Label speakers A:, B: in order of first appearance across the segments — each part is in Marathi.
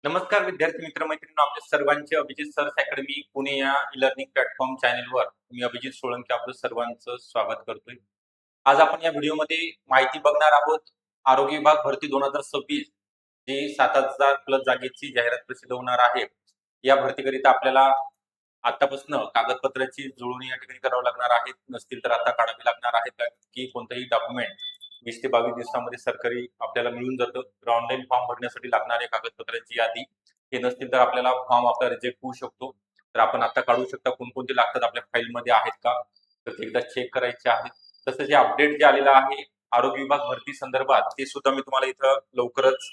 A: नमस्कार विद्यार्थी मित्र मैत्रिणी आपल्या सर्वांचे अभिजित सर्च अकॅडमी पुणे या ई लर्निंग प्लॅटफॉर्म चॅनलवर मी अभिजित सोळंकी आपलं सर्वांचं स्वागत करतोय. आज आपण या व्हिडिओमध्ये माहिती बघणार आहोत आरोग्य विभाग भरती 2026 जी 7,000 प्लस जागेची जाहिरात प्रसिद्ध होणार आहे. या भरतीकरिता आपल्याला आतापासून कागदपत्राची जुळवणी या ठिकाणी करावी लागणार आहे. नसतील तर आता काढावी लागणार आहे की कोणतेही डॉक्युमेंट 20 ते 22 दिवसामध्ये सरकारी आपल्याला मिळून जातं. तर ऑनलाईन फॉर्म भरण्यासाठी लागणाऱ्या कागदपत्रांची यादी हे नसतील तर आपल्याला फॉर्म आपला रिजेक्ट होऊ शकतो. तर आपण आता काढू शकता कोणकोणते लागतात आपल्या फाईलमध्ये आहेत का तर ते एकदा चेक करायचे आहेत. तसं जे अपडेट जे आलेलं आहे आरोग्य विभाग भरती संदर्भात ते सुद्धा मी तुम्हाला इथं लवकरच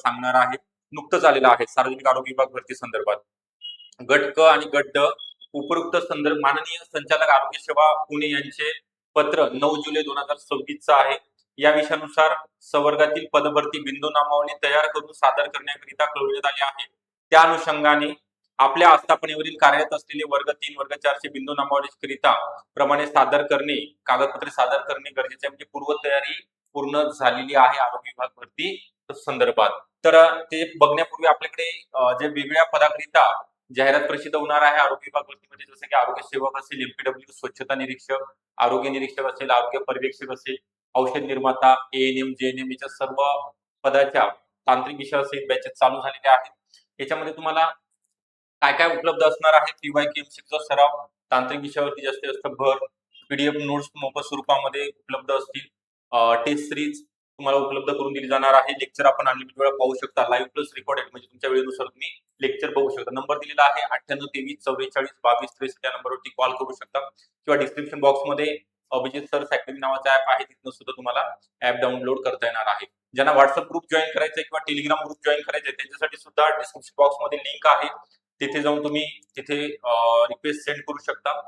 A: सांगणार आहे. नुकतंच आलेलं आहे सार्वजनिक आरोग्य विभाग भरती संदर्भात गट क आणि गट ड उपयुक्त संदर्भ माननीय संचालक आरोग्य सेवा पुणे यांचे पत्र 9 जुलै 2026 आहे. या विषयानुसार संवर्गातील पदभरती बिंदू नामावली तयार करून सादर करण्याकरिता कळविण्यात आले आहे. त्या अनुषंगाने आपल्या आस्थापनेवरील कार्यरत असलेले वर्ग 3 वर्ग 4 चे बिंदू नामावलीकरिता प्रमाणे सादर करणे कागदपत्रे सादर करणे गरजेचे आहे. म्हणजे पूर्वतयारी पूर्ण झालेली आहे आरोग्य विभाग भरती संदर्भात. तर ते बघण्यापूर्वी आपल्याकडे जे वेगवेगळ्या पदाकरिता जाहिरात प्रसिद्ध होणार आहे आरोग्य विभाग भरतीमध्ये जसं की आरोग्य सेवक असेल, एमपीडब्ल्यू स्वच्छता निरीक्षक, आरोग्य निरीक्षक असेल, आरोग्य पर्यवेक्षक असेल, औषध निर्माता, एएनएम, जेएनएम याच्या सर्व पदाच्या तांत्रिक विषयासहित बॅचेस चालू झालेले आहेत. याच्यामध्ये तुम्हाला काय काय उपलब्ध असणार आहे पीवायक्यूएमसीचा सराव, तांत्रिक विषयावरती जास्तीत जास्त भर, पीडीएफ नोट्स मोफत स्वरूपामध्ये उपलब्ध असतील, टेस्ट सिरीज तुम्हाला उपलब्ध करून दिली जाणार आहे. लेक्चर आपण अनलिमिटेड वेळा पाहू शकता, लाईव्ह प्लस रेकॉर्डेड म्हणजे तुमच्या वेळेनुसार तुम्ही लेक्चर बघू शकता. नंबर दिलेला आहे 9823442263 या नंबरवरती कॉल करू शकता किंवा डिस्क्रिप्शन बॉक्समध्ये अभिजित सर अकॅडमी नावाचा ऍप आहे, तिथून सुद्धा तुम्हाला ऍप डाउनलोड करता येणार आहे. ज्यांना व्हॉट्सअप ग्रुप जॉईन करायचा किंवा टेलिग्राम ग्रुप जॉईन करायचा त्यांच्यासाठी सुद्धा डिस्क्रिप्शन बॉक्समध्ये लिंक आहे, तिथे जाऊन तुम्ही तिथे रिक्वेस्ट सेंड करू शकता.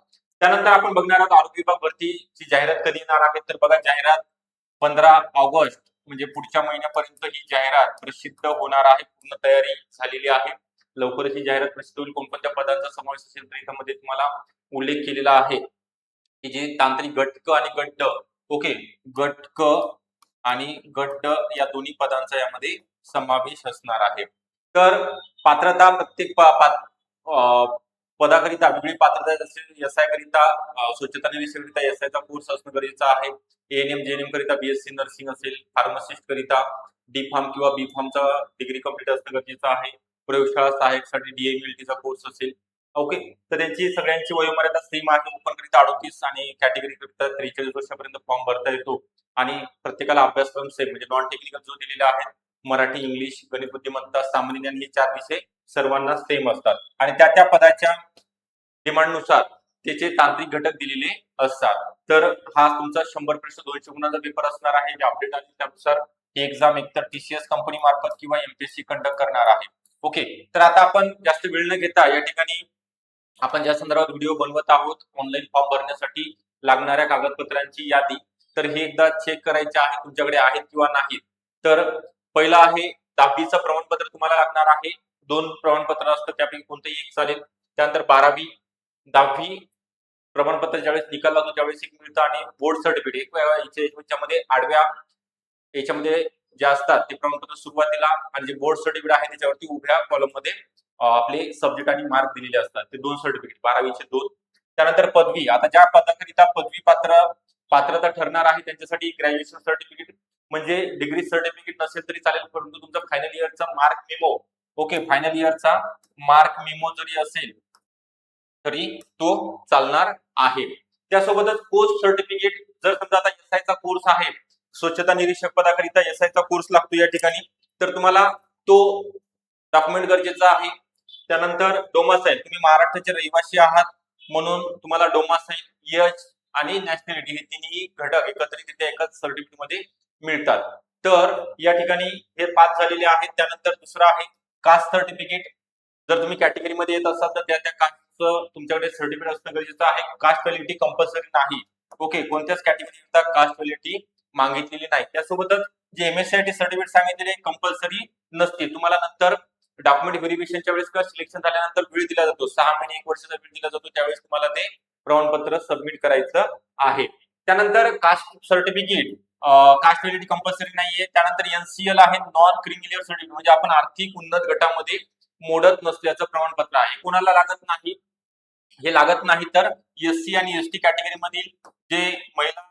A: त्यानंतर आपण बघणार आहोत आरोग्य विभाग भरतीची जाहिरात कधी येणार आहे. तर बघा जाहिरात 15 ऑगस्ट म्हणजे पुढच्या महिन्यापर्यंत ही जाहिरात प्रसिद्ध होणार आहे. पूर्ण तयारी झालेली आहे. लवकरच ही जाहिरात प्रसिद्ध होईल. कोणकोणत्या पदांचा समावेश असेल तर यामध्ये तुम्हाला उल्लेख केलेला आहे की जे तांत्रिक गट क आणि गट ड. ओके, गट क आणि गट ड या दोन्ही पदांचा यामध्ये समावेश असणार आहे. तर पात्रता प्रत्येक पदाकरिता वेगळी पात्रता असेल. एसआय करिता स्वच्छता निरीक्षकरिता एसआयचा कोर्स असणं गरजेचं आहे. एएनएम जेएनएम करिता बीएससी नर्सिंग असेल, फार्मासिस्ट करिता डी फार्म किंवा बी फार्मचा डिग्री कंप्लीट असणं गरजेचं आहे. प्रयोगशाळा सहाय्यकसाठी डीएमएलटीचा कोर्स असेल. ओके, तर त्यांची सगळ्यांची वयोमर्यादा सेम आहे. ओपन करिता 38 आणि कॅटेगरी करिता 43 वर्षापर्यंत फॉर्म भरता येतो आणि प्रत्येकाला अभ्यासक्रम सेम म्हणजे नॉन टेक्निकल जो दिलेला आहे मराठी, इंग्लिश, गणित बुद्धिमत्ता, सामान्य ज्ञान हे 4 विषय सर्वांना सेम असतात आणि त्या त्या पदाच्या डिमांडनुसार त्याचे तांत्रिक घटक दिलेले असतात. तर हा तुमचा 100 प्रश्न 200 गुणांचा पेपर असणार आहे. जे अपडेट आले त्यानुसार ही एक्झाम एकतर टीसीएस कंपनी मार्फत किंवा एमपीएससी कंडक्ट करणार आहे. ओके, तर आता आपण जास्त वेळ न घेता या ठिकाणी आपण ज्या संदर्भात व्हिडिओ बनवत आहोत ऑनलाईन फॉर्म भरण्यासाठी लागणाऱ्या कागदपत्रांची यादी, तर हे एकदा चेक करायचे आहे तुमच्याकडे आहेत किंवा नाहीत. तर पहिलं आहे 10वीचं प्रमाणपत्र तुम्हाला लागणार आहे. 2 प्रमाणपत्र असतात त्यापैकी कोणतेही एक चालेल. त्यानंतर 12वी 10वी प्रमाणपत्र ज्यावेळेस निकाल लागतो त्यावेळेस एक मिळतं आणि बोर्ड सर्टिफिकेट याच्यामध्ये आडव्या याच्यामध्ये जे असतात ते प्रमाणपत्र सुरुवातीला आणि जे बोर्ड सर्टिफिकेट आहे त्याच्यावरती उभ्या कॉलम मध्ये आपले सब्जेक्ट आणि मार्क दिलेले असतात. ते 2 सर्टिफिकेट 12वीचे 2. त्यानंतर पदवी, आता ज्या पदाकरिता पदवी पात्रता ठरणार आहे त्यांच्यासाठी ग्रॅज्युएशन सर्टिफिकेट म्हणजे डिग्री सर्टिफिकेट नसेल तरी चालेल, परंतु तुमचा फायनल इयरचा मार्क मेमो, ओके, फायनल इयरचा मार्क मेमो जरी असेल तरी तो चालणार आहे. त्यासोबतच पोस्ट सर्टिफिकेट, जर समजा आता एसआयचा कोर्स आहे, स्वच्छता निरीक्षक पदाकरिता एसआयचा कोर्स लागतो या ठिकाणी, तर तुम्हाला तो डॉक्युमेंट गरजेचा आहे. त्यानंतर डोमासाईल, तुम्ही महाराष्ट्राचे रहिवासी आहात म्हणून तुम्हाला डोमासाईल, एज आणि नॅशनॅलिटी हे तिन्ही घटक एकत्रित एकाच सर्टिफिकेट मध्ये मिळतात. तर या ठिकाणी हे 5 झालेले आहेत. त्यानंतर दुसरं आहे कास्ट सर्टिफिकेट. जर तुम्ही कॅटेगरी मध्ये येत असाल तर त्या कास्टचं तुमच्याकडे सर्टिफिकेट असणं गरजेचं आहे. कास्ट व्हॅलिडिटी कंपल्सरी नाही. ओके, कोणत्याच कॅटेगरीचा कास्ट व्हॅलिडिटी मागितलेली नाही. त्यासोबतच जे एमएससीआयटी सर्टिफिकेट सांगितलेले कंपल्सरी नसते. तुम्हाला नंतर डॉक्युमेंट व्हेरिफिकेशनच्या वेळेस किंवा सिलेक्शन झाल्यानंतर वेळ दिला जातो, 6 महिने 1 वर्षाचा वेळ दिला जातो, त्यावेळेस तुम्हाला ते प्रमाणपत्र सबमिट करायचं आहे. त्यानंतर caste certificate caste validity compulsory नाहीये. त्यानंतर एनसीएल आहे, नॉन क्रिमिलियर सर्टिफिकेट, म्हणजे आपण आर्थिक उन्नत गटामध्ये मोडत नसल्याचं प्रमाणपत्र आहे. कोणाला लागत नाही? हे लागत नाही तर एससी आणि एसटी कॅटेगरी मधील जे महिला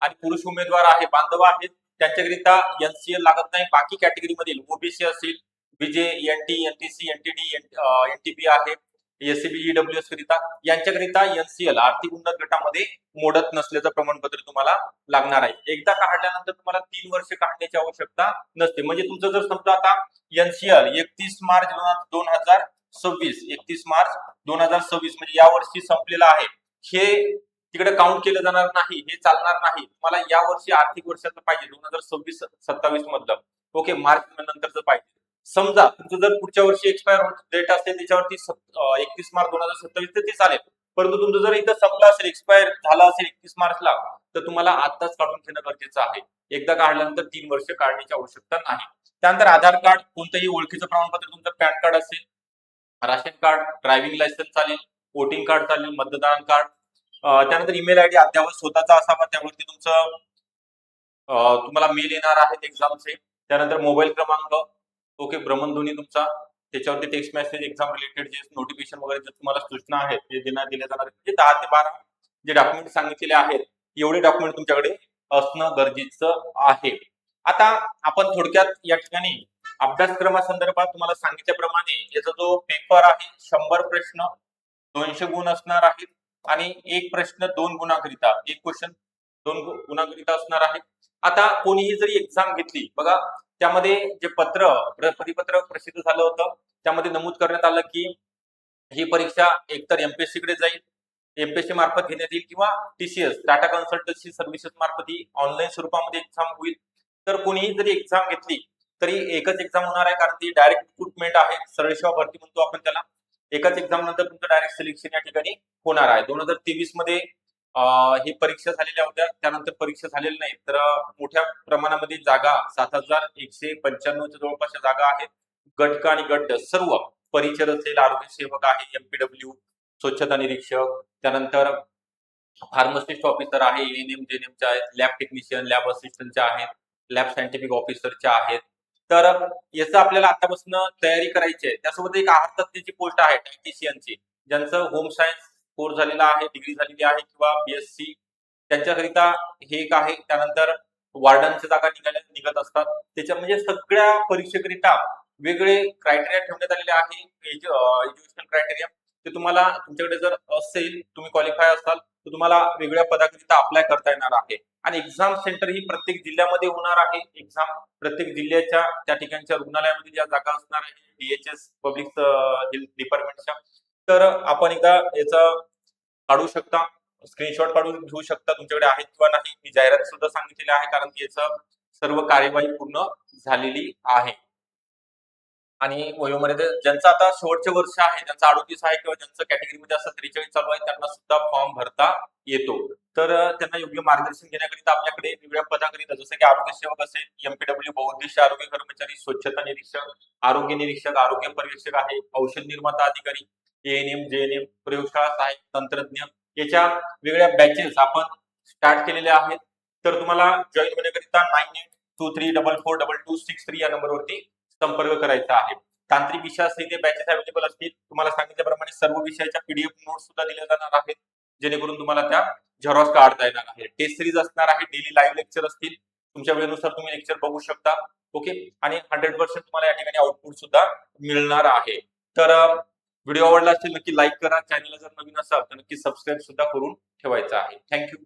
A: आणि पुरुष उमेदवार आहे, बांधव आहेत, त्यांच्याकरिता एनसीएल लागत नाही. बाकी कॅटेगरी मधील ओबीसी असेल, बीजे, एनटी, एनटीसी, एनटीडी, एनटीपी आहे, एससीबी, ईडब्ल्यूएस करिता, यांच्याकरिता एनसीएल आर्थिक उन्नत गटामध्ये मोडत नसल्याचं प्रमाणपत्र तुम्हाला लागणार आहे. एकदा काढल्यानंतर तुम्हाला 3 वर्ष काढण्याची आवश्यकता नसते. म्हणजे तुमचं जर समजा आता एनसीएल 31 मार्च 2026, 31 मार्च 2026 म्हणजे या वर्षी संपलेलं आहे, हे तिकडे काउंट केलं जाणार नाही, हे चालणार नाही. तुम्हाला या वर्षी आर्थिक वर्षाचं पाहिजे 2026-27 मधलं, ओके, मार्च नंतरचं पाहिजे. समजा तुमचं जर पुढच्या वर्षी एक्सपायर डेट असेल त्याच्यावरती 31 मार्च 2027 तर ते चालेल. परंतु तुमचं जर इथं संपलं असेल, एक्सपायर झालं असेल 31 मार्चला, तर तुम्हाला आताच काढून घेणं गरजेचं आहे. एकदा काढल्यानंतर 3 वर्ष काढण्याची आवश्यकता नाही. त्यानंतर आधार कार्ड, कोणतंही ओळखीचं प्रमाणपत्र, तुमचं पॅन कार्ड असेल, राशन कार्ड, ड्रायव्हिंग लायसन्स चालेल, वोटिंग कार्ड चालेल, मतदान कार्ड. त्यानंतर ईमेल आयडी अद्यावत स्वतःचा असावा, त्यावरती तुमचं तुम्हाला मेल येणार आहेत एक्झामचे. त्यानंतर मोबाईल क्रमांक, ओके, भ्रमणध्वनी तुमचा, त्याच्यावरती टेक्स्ट मेसेज, एक्झाम रिलेटेड जे नोटिफिकेशन वगैरे जे तुम्हाला सूचना आहेत ते दिल्या जाणार आहेत. म्हणजे 10 ते 12 जे डॉक्युमेंट सांगितलेले आहेत, एवढे डॉक्युमेंट तुमच्याकडे असणं गरजेचं आहे. आता आपण थोडक्यात या ठिकाणी अभ्यासक्रमासंदर्भात तुम्हाला सांगितल्याप्रमाणे याचा जो पेपर आहे 100 प्रश्न, 200 गुण असणार आहेत आणि एक प्रश्न 2 गुणाकरिता, एक क्वेश्चन 2 गुणाकरिता असणार आहे. आता कोणीही जरी एक्झाम घेतली, बघा त्यामध्ये जे परिपत्रक प्रसिद्ध झालं होतं, त्यामध्ये नमूद करण्यात आलं की ही परीक्षा एकतर एमपीएससी कडे जाईल, एमपीएससी मार्फत घेण्यात येईल, किंवा टीसीएस, टाटा कन्सल्टन्सी सर्व्हिसेस मार्फत ही ऑनलाईन स्वरूपामध्ये एक्झाम होईल. तर कोणीही जरी एक्झाम घेतली तरी एकच एक्झाम होणार आहे, कारण ती डायरेक्ट रिक्रुटमेंट आहे, सरळ सेवा भरती म्हणतो आपण त्याला. एकाच एक्झाम नंतर तुमचं डायरेक्ट सिलेक्शन या ठिकाणी होणार आहे. 2023 मध्ये ही परीक्षा झालेल्या होत्या, त्यानंतर परीक्षा झालेल्या नाही, तर मोठ्या प्रमाणामध्ये जागा 7195 जवळपास जागा आहेत. गट क आणि गट ड सर्व, परिचर असेल, आरोग्य सेवक आहे, एमपीडब्ल्यू, स्वच्छता निरीक्षक, त्यानंतर फार्मासिस्ट ऑफिसर आहे, एएनएम जेएनएमचे आहेत, लॅब टेक्निशियन, लॅब असिस्टंटचे आहेत, लॅब सायंटिफिक ऑफिसरचे आहेत. तर याचं आपल्याला आतापासून तयारी करायची आहे. त्यासोबत एक आहार तज्ञची पोस्ट आहे डायटिशियनची, ज्यांचं होम सायन्स कोर्स झालेला आहे, डिग्री झालेली आहे, किंवा बीएससी, त्यांच्याकरिता हे एक आहे. त्यानंतर वार्डनच्या जागा निघत असतात. त्याच्या म्हणजे सगळ्या परीक्षेकरिता वेगळे क्रायटेरिया ठेवण्यात आलेले आहे, एज्युकेशनल क्रायटेरिया. ते तुम्हाला तुमच्याकडे जर असेल, तुम्ही क्वालिफाय असाल, तर तुम्हाला वेगळ्या पदाकरिता अप्लाय करता येणार आहे. आणि एक्झाम सेंटर ही प्रत्येक जिल्ह्यामध्ये होणार आहे. एक्झाम प्रत्येक जिल्ह्याच्या त्या ठिकाणच्या रुग्णालयामध्ये ज्या जागा असणार आहे, डीएचएस पब्लिक हेल्थ डिपार्टमेंटच्या, तर आपण एकदा याचा काढू शकता, स्क्रीनशॉट काढून घेऊ शकता, तुमच्याकडे आहेत किंवा नाही. मी जाहिरात सुद्धा सांगितलेली आहे, कारण की याचं सर्व कार्यवाही पूर्ण झालेली आहे. आणि वयोमर्यादा ज्यांचं आता शेवटचे वर्ष आहे, ज्यांचं 38 आहे, किंवा ज्यांचं कॅटेगरीमध्ये असं 43 चालू आहे, त्यांना सुद्धा फॉर्म भरता येतो. तर त्यांना योग्य मार्गदर्शन घेण्याकरिता आपल्याकडे वेगवेगळ्या पदाकरिता, जसं की आरोग्य सेवक असेल, एमपीडब्ल्यू बहुउद्देशीय आरोग्य कर्मचारी, स्वच्छता निरीक्षक, आरोग्य निरीक्षक, आरोग्य पर्यवेक्षक आहे, औषध निर्माता अधिकारी, एएनएम जेएनएम, प्रयोगशाळा सहाय्यक तंत्रज्ञ, याच्या वेगळ्या बॅचेस आपण स्टार्ट केलेल्या आहेत. तर तुम्हाला जॉईन होण्याकरिता 9823442263 या नंबरवरती संपर्क करायचा आहे. तांत्रिक विषय असतील ते बॅचेस अवेलेबल असतील. तुम्हाला सांगितल्याप्रमाणे सर्व विषयाच्या पीडीएफ नोट्स सुद्धा दिल्या जाणार आहेत, जेणेकरून तुम्हाला त्या झेरॉक्स काढता येणार आहे. टेस्ट सिरीज असणार आहे, डेली लाईव्ह लेक्चर असतील, तुमच्या वेळेनुसार तुम्ही लेक्चर बघू शकता, ओके. आणि 100% तुम्हाला या ठिकाणी आउटपुट सुद्धा मिळणार आहे. तर व्हिडिओ आवडला असेल नक्की लाईक करा, चॅनलला जर नवीन असाल तर नक्की सबस्क्राईब सुद्धा करून ठेवायचं आहे. थँक्यू.